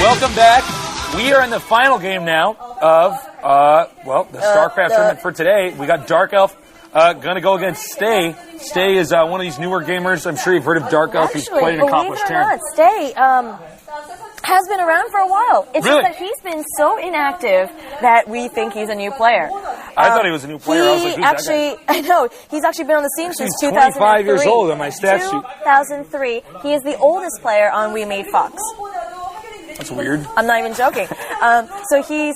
Welcome back. We are in the final game now of, the StarCraft tournament for today. We got DArKeLf going to go against Stay. Stay is one of these newer gamers. I'm sure you've heard of DArKeLf. He's quite an accomplished Terran. Stay has been around for a while. It's really? just that he's been so inactive that we think he's a new player. I thought he was a new player. I was like, who's that guy? I know. He's actually been on the scene since 2003. He's 25 years old on my stat sheet. 2003. He is the oldest player on We Made Fox. That's weird. I'm not even joking. So he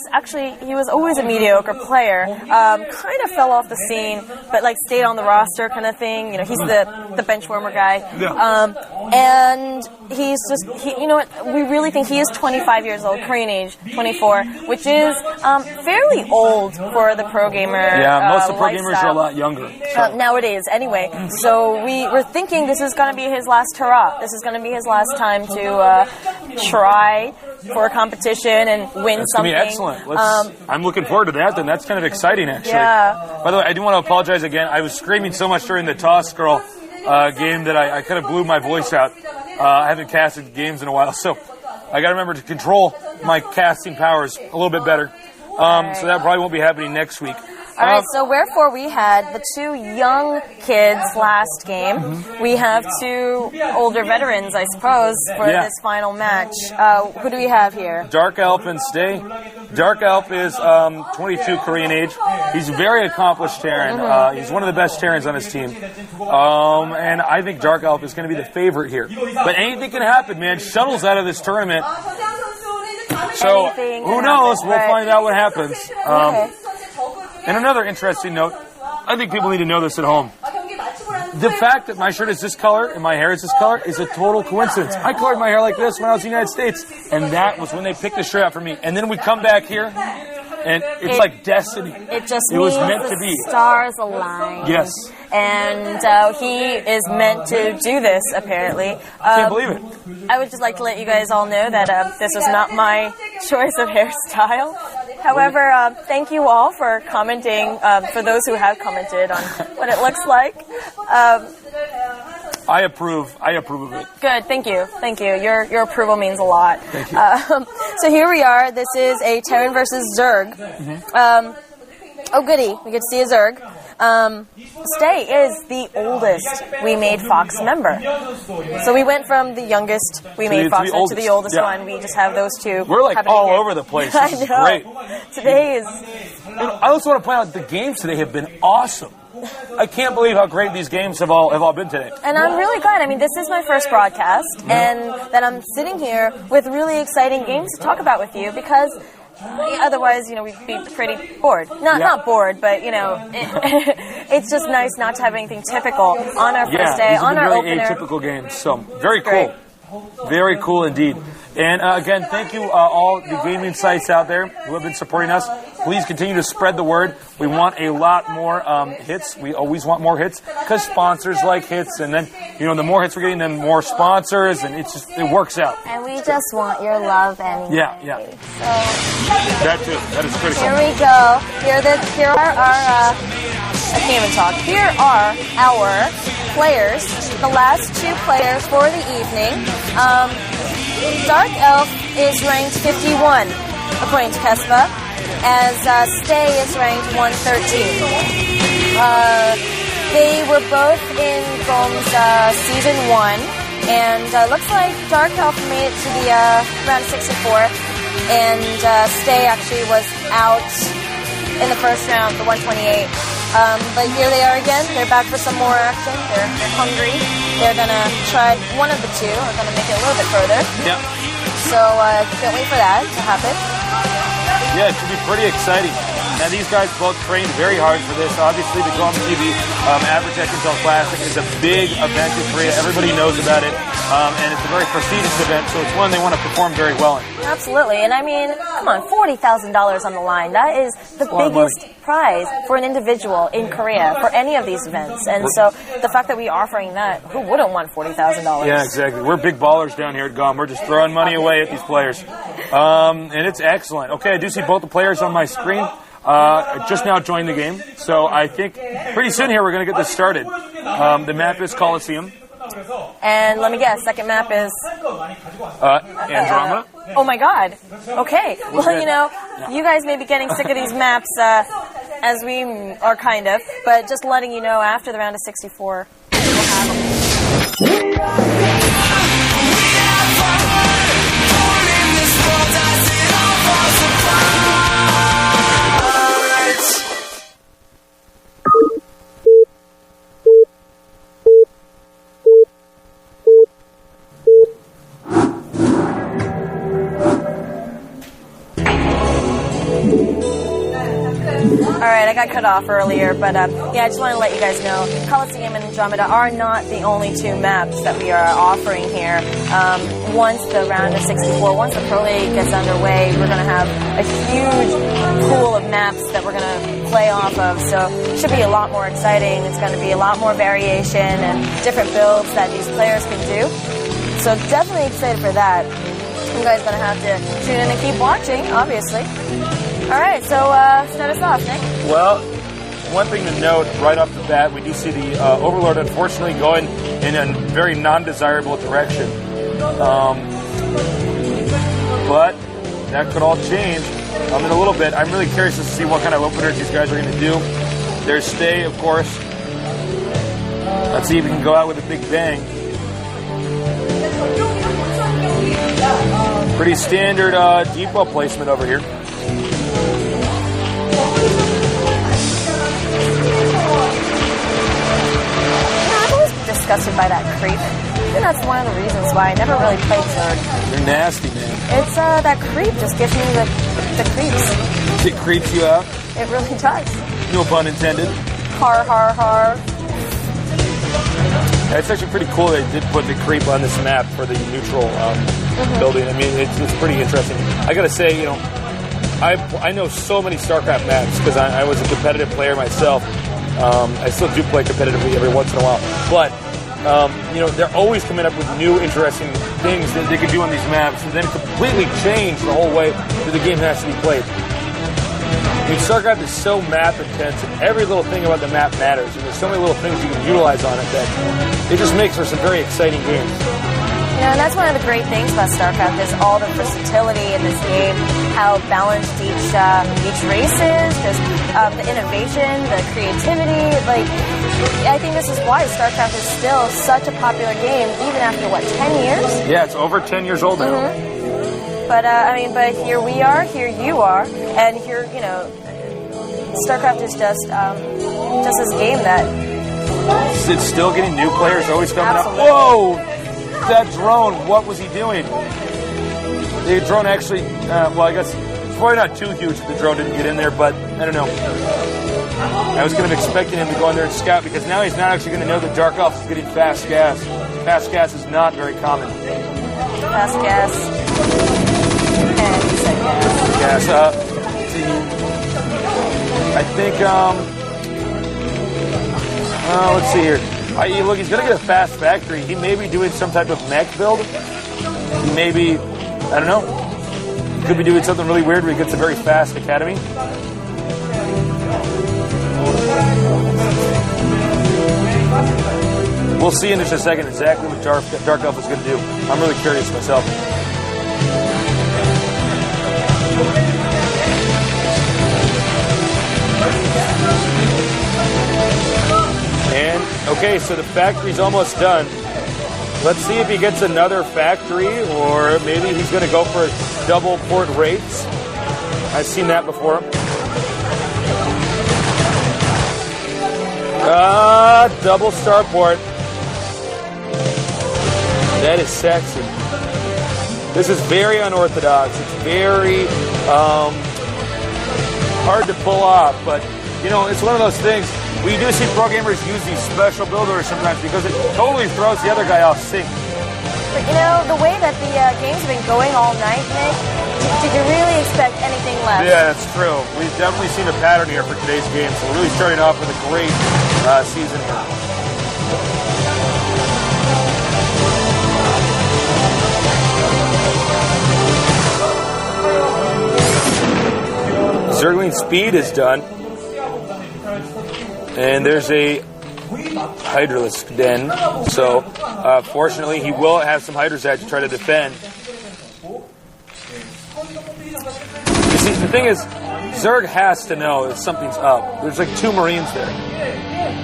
was always a mediocre player. Kind of fell off the scene, but like stayed on the roster kind of thing. You know, he's the bench warmer guy. Yeah. And he's just, you know what, we really think he is 25 years old, Korean age, 24, which is fairly old for the pro gamer. Yeah, most of the pro gamers lifestyle. are a lot younger. So. Nowadays, anyway. So we're thinking this is going to be his last hurrah. This is going to be his last time to try for a competition and win that's something. That's going to be excellent. I'm looking forward to that, then. That's kind of exciting, actually. Yeah. By the way, I do want to apologize again. I was screaming so much during the Toss Girl game that I kind of blew my voice out. I haven't casted games in a while, so I got to remember to control my casting powers a little bit better. So that probably won't be happening next week. All right, so wherefore we had the two young kids last game. Mm-hmm. We have two older veterans, I suppose, for this final match. Who do we have here? DArKeLf and Stay. DArKeLf is 22 Korean age. He's a very accomplished Terran. Mm-hmm. He's one of the best Terrans on his team. And I think DArKeLf is going to be the favorite here. But anything can happen, man. Shuttle's out of this tournament. So who knows? We'll find out what happens. Okay. And another interesting note, I think people need to know this at home. The fact that my shirt is this color and my hair is this color is a total coincidence. I colored my hair like this when I was in the United States, and that was when they picked the shirt out for me. And then we come back here, and it's like destiny. It was meant to be. Stars aligned. Yes. And he is meant to do this, apparently. Can't believe it. I would just like to let you guys all know that this was not my choice of hairstyle. However, thank you all for commenting, for those who have commented on what it looks like. I approve of it. Good, thank you. Your approval means a lot. Thank you. So here we are. This is a Terran versus Zerg. Mm-hmm. Oh goody, we get to see a Zerg. Stay is the oldest We Made Fox member. So we went from the youngest We Made Fox to the oldest one. We just have those two. We're like all over the place. This is great. Today is... And I also want to point out the games today have been awesome. I can't believe how great these games have all been today. And I'm really glad. I mean, this is my first broadcast, and that I'm sitting here with really exciting games to talk about with you, because otherwise, you know, we'd be pretty bored. Not bored, but, you know, it's just nice not to have anything typical on our first day, on our opener. Very atypical games, so very cool. Very cool indeed. And again, thank you all the gaming sites out there who have been supporting us. Please continue to spread the word. We want a lot more hits. We always want more hits because sponsors like hits, and then, you know, the more hits we're getting, then more sponsors, and it works out. And we just want your love anyway. Yeah. So that too. That is critical. Here we go. Here are our I can't even talk. Here are our players, the last two players for the evening. DArKeLf is ranked 51, according to Kespa, as Stay is ranked 113. They were both in Gom's Season 1, and looks like DArKeLf made it to the round 64, and Stay actually was out in the first round for 128. But here they are again. They're back for some more action. They're hungry. They're going to try one of the two. They're going to make it a little bit further. Yep. So can't wait for that to happen. Yeah, it should be pretty exciting. Now, these guys both trained very hard for this. Obviously, the Colosseum TV Averatec-Intel Classic is a big event in Korea. Everybody knows about it. And it's a very prestigious event, so it's one they want to perform very well in. Absolutely. And I mean, come on, $40,000 on the line. That is the biggest prize for an individual in Korea for any of these events. And so the fact that we're offering that, who wouldn't want $40,000? Yeah, exactly. We're big ballers down here at GOM. We're just throwing money away at these players. And it's excellent. Okay, I do see both the players on my screen. Just now joined the game, so I think pretty soon here we're going to get this started. The map is Colosseum. And let me guess, second map is... Andromeda? Oh my god. Okay. Well, you know, you guys may be getting sick of these maps, as we are kind of, but just letting you know after the round of 64, we'll have them. Alright, I got cut off earlier, but yeah, I just want to let you guys know, Colosseum and Andromeda are not the only two maps that we are offering here. Once the round of 64, once the Pro League gets underway, we're going to have a huge pool of maps that we're going to play off of, so it should be a lot more exciting. It's going to be a lot more variation and different builds that these players can do. So definitely excited for that. You guys are going to have to tune in and keep watching, obviously. All right, so start us off, Nick. Well, one thing to note right off the bat, we do see the Overlord unfortunately going in a very non-desirable direction. But that could all change in a little bit. I'm really curious to see what kind of openers these guys are going to do. There's Stay, of course. Let's see if we can go out with a big bang. Pretty standard deep well placement over here. I'm always disgusted by that creep. I think that's one of the reasons why I never really played Zerg. They're nasty, man. It's that creep just gives me the creeps. It creeps you out? It really does. No pun intended. Har, har, har. It's actually pretty cool they did put the creep on this map for the neutral building. I mean, it's pretty interesting. I gotta say, you know, I know so many StarCraft maps because I was a competitive player myself. I still do play competitively every once in a while. But, you know, they're always coming up with new, interesting things that they can do on these maps and then completely change the whole way that the game has to be played. I mean, StarCraft is so map intense, and every little thing about the map matters, and there's so many little things you can utilize on it that it just makes for some very exciting games. You know, and that's one of the great things about StarCraft is all the versatility in this game, how balanced each race is, just the innovation, the creativity. Like, I think this is why StarCraft is still such a popular game, even after, what, 10 years? Yeah, it's over 10 years old now. But, I mean, but here we are, here you are, and here, you know, StarCraft is just this game that... It's still getting new players always coming Absolutely. up. Whoa! That drone, what was he doing? The drone actually, well, I guess it's probably not too huge that the drone didn't get in there, but I don't know. I was kind of expecting him to go in there and scout because now he's not actually going to know that DArKeLf is getting fast gas. Fast gas is not very common. Fast gas. And he said gas. Gas. I think, let's see here. Look, he's going to get a fast factory. He may be doing some type of mech build. He may be, I don't know. He could be doing something really weird where he gets a very fast academy. We'll see in just a second exactly what DArKeLf is going to do. I'm really curious myself. And, okay, so the factory's almost done. Let's see if he gets another factory, or maybe he's going to go for double port rates. I've seen that before. Double starport. That is sexy. This is very unorthodox. It's very hard to pull off, but, you know, it's one of those things. We do see pro gamers use these special builders sometimes because it totally throws the other guy off sync. But, you know, the way that the games have been going all night, Nick, did you really expect anything less? Yeah, that's true. We've definitely seen a pattern here for today's game, so we're really starting off with a great season here. Zergling speed is done. And there's a Hydralisk Den. So, fortunately, he will have some Hydrazat to try to defend. You see, the thing is, Zerg has to know if something's up. There's like 2 Marines there.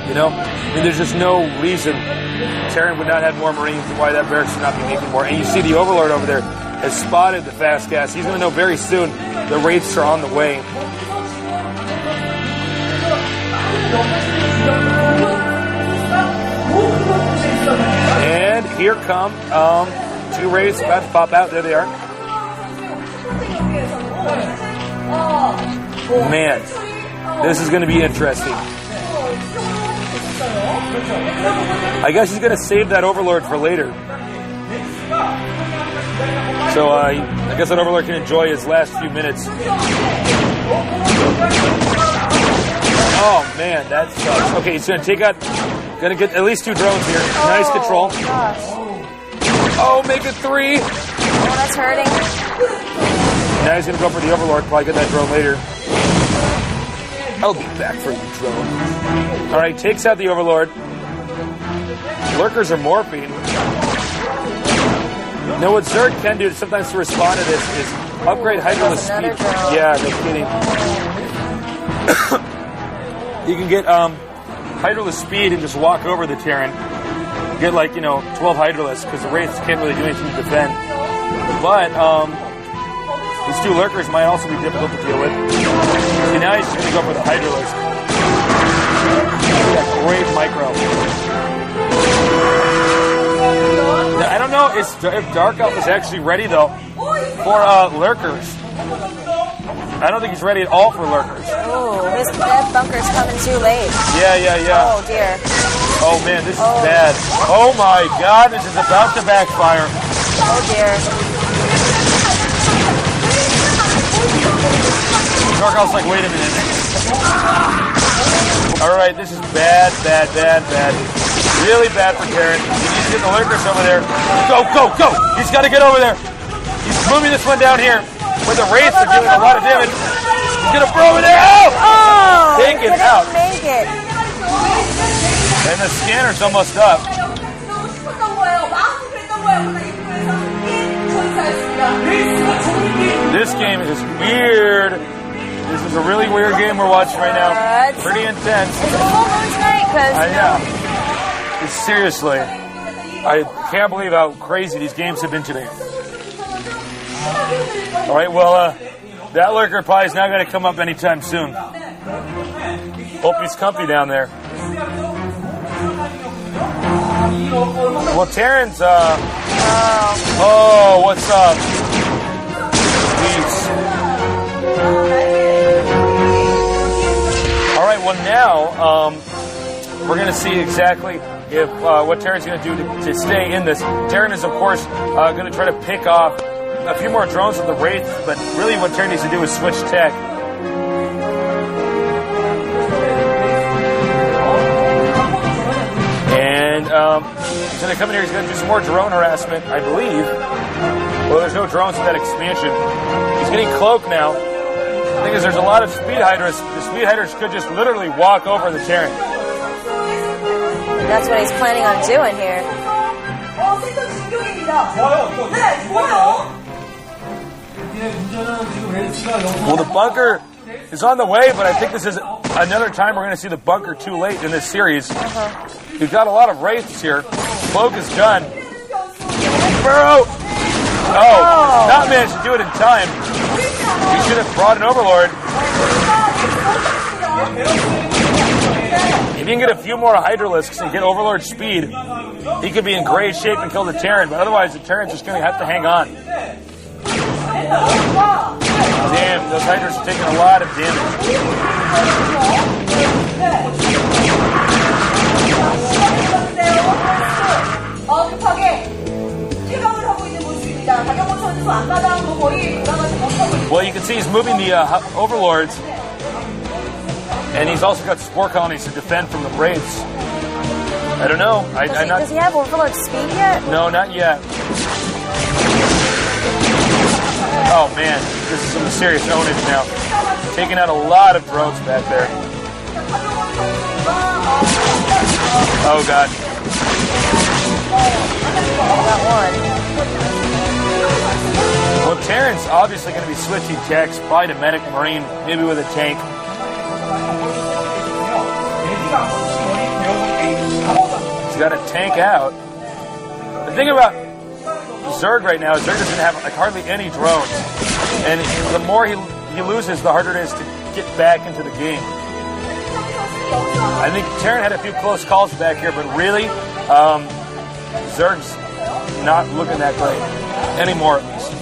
You know? I mean, there's just no reason Terran would not have more Marines and why that barracks should not be making more. And you see the Overlord over there has spotted the fast gas. He's going to know very soon the Wraiths are on the way. And here come 2 Wraiths about to pop out. There they are. Man, this is going to be interesting. I guess he's going to save that Overlord for later. So I guess that Overlord can enjoy his last few minutes. Oh man, that sucks. Okay, he's going to take out, going to get at least 2 drones here. Nice control. Gosh. Oh, make it 3. Oh, that's hurting. Now he's going to go for the Overlord. Probably get that drone later. I'll be back for the drone. All right, takes out the Overlord. Lurkers are morphing. Now what Zerg can do sometimes to respond to this is upgrade Hydralisk speed. Yeah, no kidding. You can get Hydralisk speed and just walk over the Terran. Get 12 Hydralisks because the Wraiths can't really do anything to defend. But these 2 Lurkers might also be difficult to deal with. See, now he's going to go for the Hydralisk. Yeah, great micro. Now, I don't know if DArKeLf is actually ready, though, for Lurkers. I don't think he's ready at all for Lurkers. Oh, that bunker's coming too late. Yeah. Oh, dear. Oh, man, this is bad. Oh, my God, this is about to backfire. Oh, dear. DArKeLf's like, wait a minute. All right, this is bad. Really bad for Terran. He needs to get the Lurkers over there. Go! He's got to get over there. He's moving this one down here where the Wraiths are doing a lot of damage. He's going to throw it there. Oh! Take it out. Make it. And the scanner's almost up. This game is weird. This is a really weird game we're watching right now. Pretty intense. Is it full moon tonight? Seriously, I can't believe how crazy these games have been today. All right, well, that Lurker probably is not going to come up anytime soon. Hope he's comfy down there. Well, Terran's, oh, what's up? Jeez. All right, well, now, we're going to see exactly if what Terran's going to do to stay in this. Terran is, of course, going to try to pick off a few more drones with the Wraiths, but really what Terran needs to do is switch tech. And he's going to come in here, he's going to do some more drone harassment, I believe. Well, there's no drones with that expansion. He's getting cloaked now. The thing is, there's a lot of speed hydras. The speed hydras could just literally walk over the Terran. That's what he's planning on doing here. Well, the bunker is on the way, but I think this is another time we're going to see the bunker too late in this series. We've got a lot of Wraiths here. Cloak is done. Burrow! Oh, not managed to do it in time. He should have brought an Overlord. If he can get a few more Hydralisks and get Overlord speed, he could be in great shape and kill the Terran, but otherwise the Terran's just going to have to hang on. Damn, those Hydras are taking a lot of damage. Well, you can see he's moving the Overlords, and he's also got Spore Colonies to defend from the Wraiths. I don't know. Does he have Overlord speed yet? No, not yet. Oh man, this is some serious ownage now. Taking out a lot of drones back there. Oh, God. Got one. Well, Terran's obviously going to be switching techs, probably to Medic Marine, maybe with a tank. He's got a tank out. The thing about Zerg right now is Zerg doesn't have like hardly any drones. And the more he loses, the harder it is to get back into the game. I think Terran had a few close calls back here, but really, Zerg's not looking that great. Anymore, at least.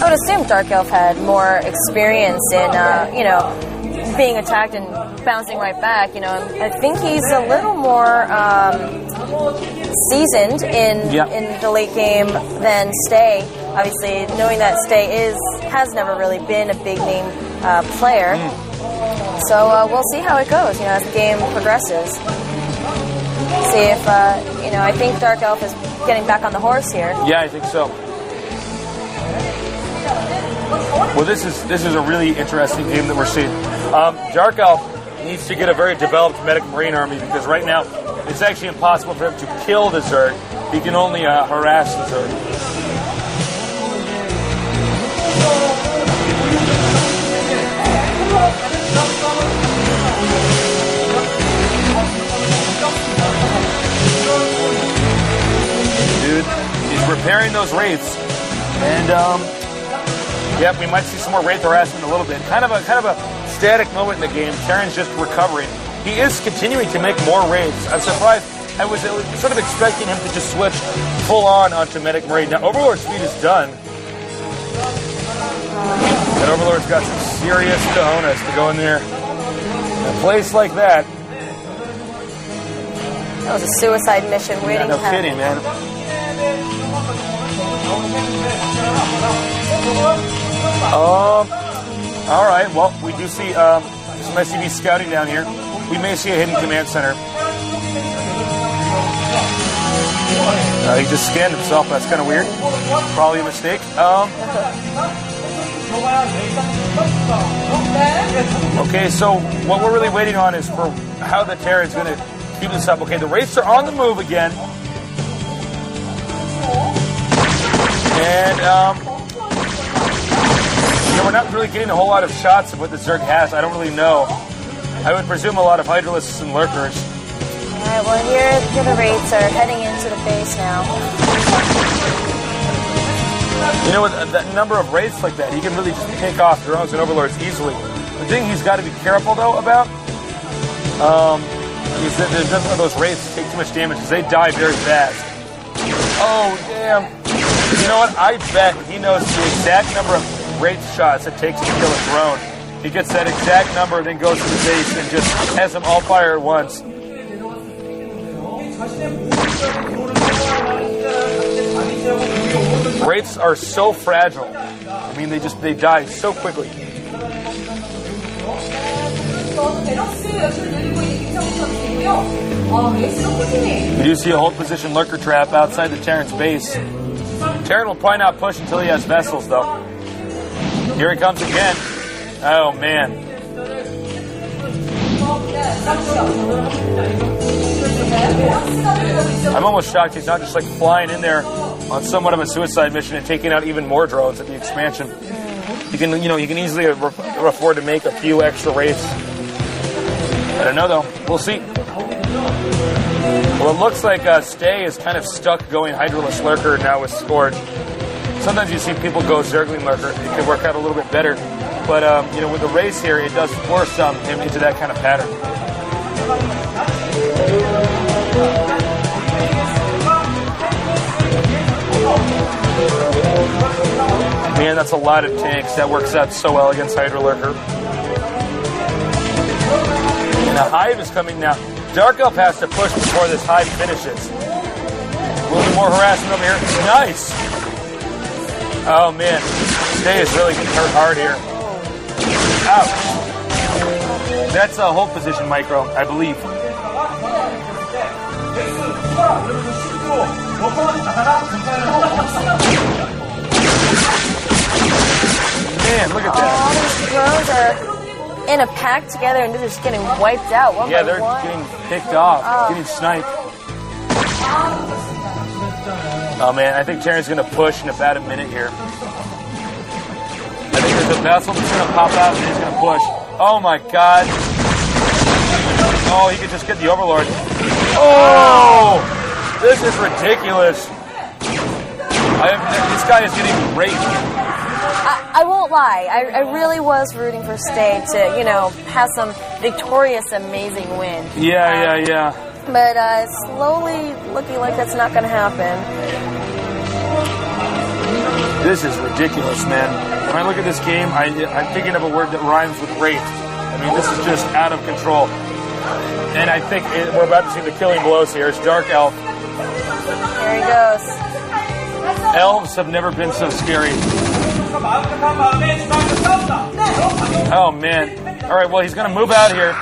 I would assume DArKeLf had more experience in, being attacked and bouncing right back. I think he's a little more seasoned in the late game than Stay. Obviously, knowing that Stay has never really been a big name player. So we'll see how it goes. As the game progresses. See if I think DArKeLf is getting back on the horse here. Yeah, I think so. Well, this is a really interesting game that we're seeing. DArKeLf needs to get a very developed Medic Marine army because right now it's actually impossible for him to kill the Zerg. He can only harass the Zerg. Dude, he's repairing those wraiths, and yep, we might see some more wraith harassment in a little bit. Kind of a static moment in the game. Terran's just recovering. He is continuing to make more wraiths. I'm surprised. I was sort of expecting him to just switch full on onto Medic Marine. Now Overlord speed is done, and Overlord's got some serious cojones to go in there. In a place like that. That was a suicide mission waiting to happen. No kidding, man. All right. Well, we do see some SCV scouting down here. We may see a hidden command center. He just scanned himself. That's kind of weird. Probably a mistake. Okay, so what we're really waiting on is for how the Terran's going to keep this up. Okay, the wraiths are on the move again. And, we're not really getting a whole lot of shots of what the Zerg has. I don't really know. I would presume a lot of Hydralisks and Lurkers. Alright, well here the wraiths are heading into the base now. With that number of wraiths like that, he can really just pick off drones and overlords easily. The thing he's got to be careful, though, about is that none of those wraiths take too much damage because they die very fast. Oh, damn. You know what? I bet he knows the exact number of wraith shots it takes to kill a drone. He gets that exact number, then goes to the base and just has them all fire at once. Wraiths are so fragile. I mean, they die so quickly. We do see a hold position lurker trap outside the Terran's base. Terran will probably not push until he has vessels, though. Here he comes again. Oh, man. I'm almost shocked he's not just like flying in there on somewhat of a suicide mission and taking out even more drones at the expansion. You can easily afford to make a few extra wraiths. I don't know, though. We'll see. Well, it looks like Stay is kind of stuck going Hydralisk Lurker now with Scourge. Sometimes you see people go Zergling Lurker. It can work out a little bit better. But, with the race here, it does force him into that kind of pattern. Man, that's a lot of tanks. That works out so well against Hydra Lurker. And the Hive is coming now. DArKeLf has to push before this Hive finishes. A little bit more harassment over here. Nice! Oh, man. Stay is really getting hurt hard here. Ouch. That's a hold position micro, I believe. Man. man, look at that. All these pros are in a pack together and they're just getting wiped out one by they're one. getting picked off, getting sniped. Oh man, I think Terran's going to push in about a minute here. I think there's a vessel that's going to pop out and he's going to push. Oh my god. Oh, he could just get the Overlord. Oh! This is ridiculous. This guy is getting raped. I won't lie. I really was rooting for Stay to, have some victorious, amazing win. Yeah. But slowly looking like that's not going to happen. This is ridiculous, man. When I look at this game, I'm thinking of a word that rhymes with raped. I mean, this is just out of control. And I think we're about to see the killing blows here. It's DArKeLf. Here he goes. Elves have never been so scary. Oh, man. All right, well, he's going to move out here.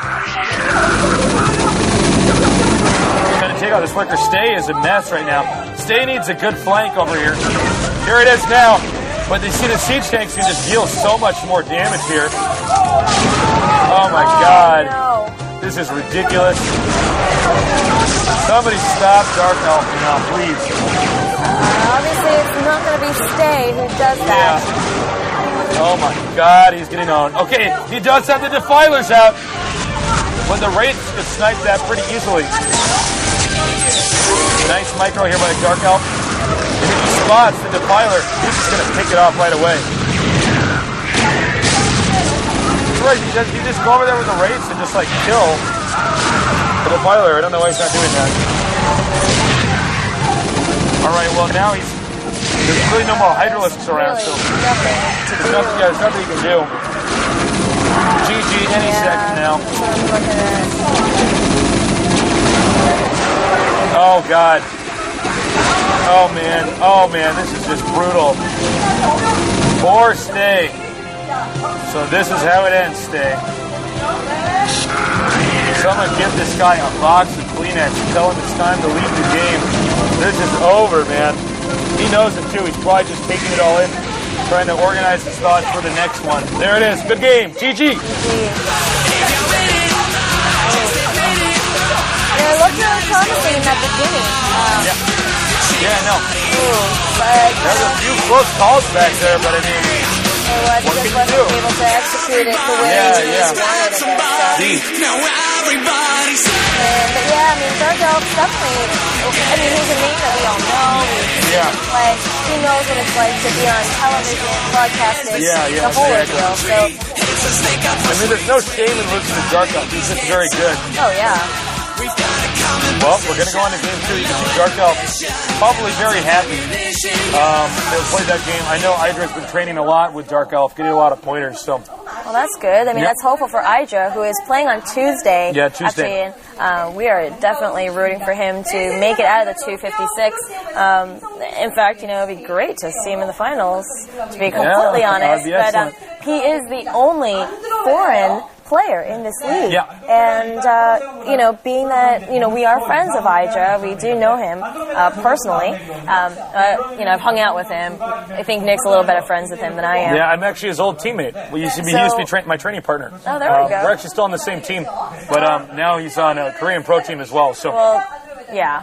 He's going to take out this Flicker. Stay is a mess right now. Stay needs a good flank over here. Here it is now. But you see the siege tanks can just deal so much more damage here. Oh, my God. No. This is ridiculous. Somebody stop DArKeLf now, please. Obviously, it's not going to be Stay who does that. Yeah. Oh my god, he's getting owned. Okay, he does have the Defilers out, but the Wraiths could snipe that pretty easily. Nice micro here by DArKeLf. If he spots the Defiler, he's just going to pick it off right away. Right, he just go over there with the Wraiths and just like kill the Defiler. I don't know why he's not doing that. Alright, well now there's really no more Hydralisks around, so there's nothing you can do. GG any second now. Oh god. Oh man, this is just brutal. Poor Stay. So this is how it ends, Stay. Someone give this guy a box of Kleenex and tell him it's time to leave the game. This is over, man. He knows it too. He's probably just taking it all in, trying to organize his thoughts for the next one. There it is. Good game. GG. It looked really promising in that beginning. Yeah, I know. But there's a few close calls back there, but I mean, he just wasn't able to execute it the way he wanted it. But yeah, I mean, DArKeLf definitely, he's a name that we all know. Like, he knows what it's like to be on television, broadcasting, the whole ordeal. So, I mean, there's no shame in listening to DArKeLf. He's just very good. Oh, yeah. Well, we're going to go on to game 2. You can see DArKeLf probably very happy to play that game. I know Idra's been training a lot with DArKeLf, getting a lot of pointers. So, well, that's good. I mean, that's hopeful for Idra, who is playing on Tuesday. Yeah, Tuesday. Actually, we are definitely rooting for him to make it out of the 256. In fact, it'd be great to see him in the finals, to be completely honest. But he is the only foreign player in this league. Yeah. And, being that, we are friends of Idra, we do know him personally. I've hung out with him. I think Nick's a little better friends with him than I am. Yeah, I'm actually his old teammate. He used to be my training partner. Oh, there we go. We're actually still on the same team, but now he's on a Korean pro team as well. So. Well, yeah.